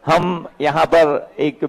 हम यहाँ पर एक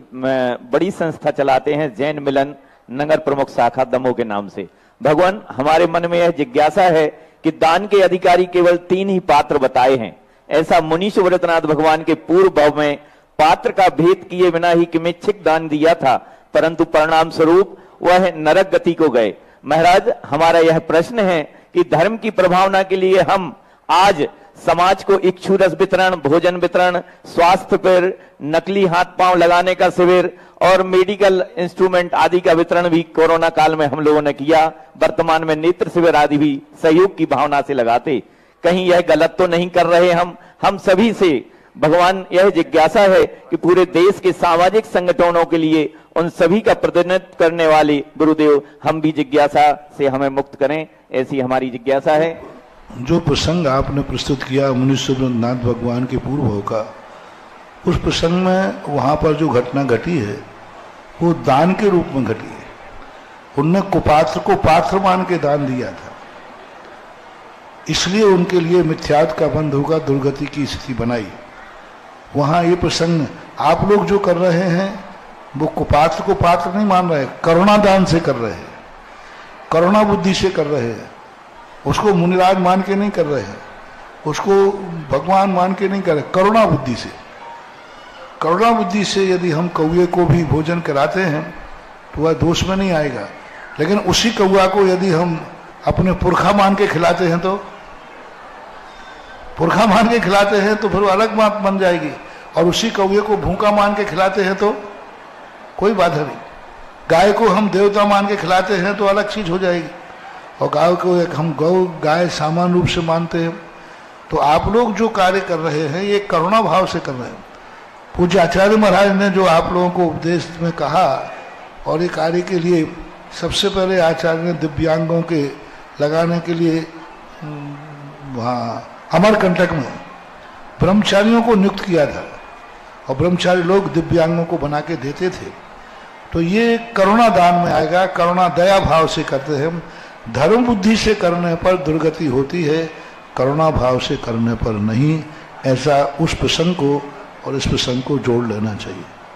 बड़ी संस्था चलाते हैं, जैन मिलन नगर प्रमुख शाखा दमोह के नाम से। भगवान, हमारे मन में यह जिज्ञासा है कि दान के अधिकारी केवल 3 ही पात्र बताए हैं। ऐसा मुनीश व्रतनाथ भगवान के पूर्व भाव में पात्र का भेद किए बिना ही किमेच्छिक दान दिया था, परंतु परिणाम स्वरूप वह नरक गति को गए। महाराज, हमारा यह प्रश्न है कि धर्म की प्रभावना के लिए हम आज समाज को इक्षु रस वितरण, भोजन वितरण, स्वास्थ्य पर नकली हाथ पांव लगाने का शिविर और मेडिकल इंस्ट्रूमेंट आदि का वितरण भी कोरोना काल में हम लोगों ने किया। वर्तमान में नेत्र शिविर आदि भी सहयोग की भावना से लगाते। कहीं यह गलत तो नहीं कर रहे? हम सभी से भगवान यह जिज्ञासा है कि पूरे देश के सामाजिक संगठनों के लिए उन सभी का प्रतिनिधित्व करने वाले गुरुदेव हम भी जिज्ञासा से हमें मुक्त करें, ऐसी हमारी जिज्ञासा है। जो प्रसंग आपने प्रस्तुत किया मुनीश व्रतनाथ भगवान के पूर्व का, उस प्रसंग में वहाँ पर जो घटना घटी है वो दान के रूप में घटी है। उनने कुपात्र को पात्र मान के दान दिया था, इसलिए उनके लिए मिथ्यात्व का बंध होगा, दुर्गति की स्थिति बनाई। वहाँ ये प्रसंग आप लोग जो कर रहे हैं वो कुपात्र को पात्र नहीं मान रहे, करुणा दान से कर रहे हैं, करुणा बुद्धि से कर रहे हैं। उसको मुनिराज मान के नहीं कर रहे हैं, उसको भगवान मान के नहीं कर रहे, करुणा बुद्धि से। करुणा बुद्धि से यदि हम कौए को भी भोजन कराते हैं तो वह दोष में नहीं आएगा, लेकिन उसी कौआ को यदि हम अपने पुरखा मान के खिलाते हैं तो पुरखा मान के खिलाते हैं तो फिर अलग बात बन जाएगी, और उसी कौए को भूखा मान के खिलाते हैं तो कोई बाधा नहीं। गाय को हम देवता मान के खिलाते हैं तो अलग चीज हो जाएगी, और गाय को एक हम गाय सामान्य रूप से मानते हैं। तो आप लोग जो कार्य कर रहे हैं ये करुणा भाव से कर रहे हैं। पूज्य आचार्य महाराज ने जो आप लोगों को उपदेश में कहा, और ये कार्य के लिए सबसे पहले आचार्य ने दिव्यांगों के लगाने के लिए वहाँ अमरकंटक में ब्रह्मचारियों को नियुक्त किया था, और ब्रह्मचारी लोग दिव्यांगों को बना के देते थे। तो ये करुणा दान में आएगा, करुणा दया भाव से करते हैं। धर्म बुद्धि से करने पर दुर्गति होती है, करुणा भाव से करने पर नहीं। ऐसा उस प्रसंग को और इस प्रसंग को जोड़ लेना चाहिए।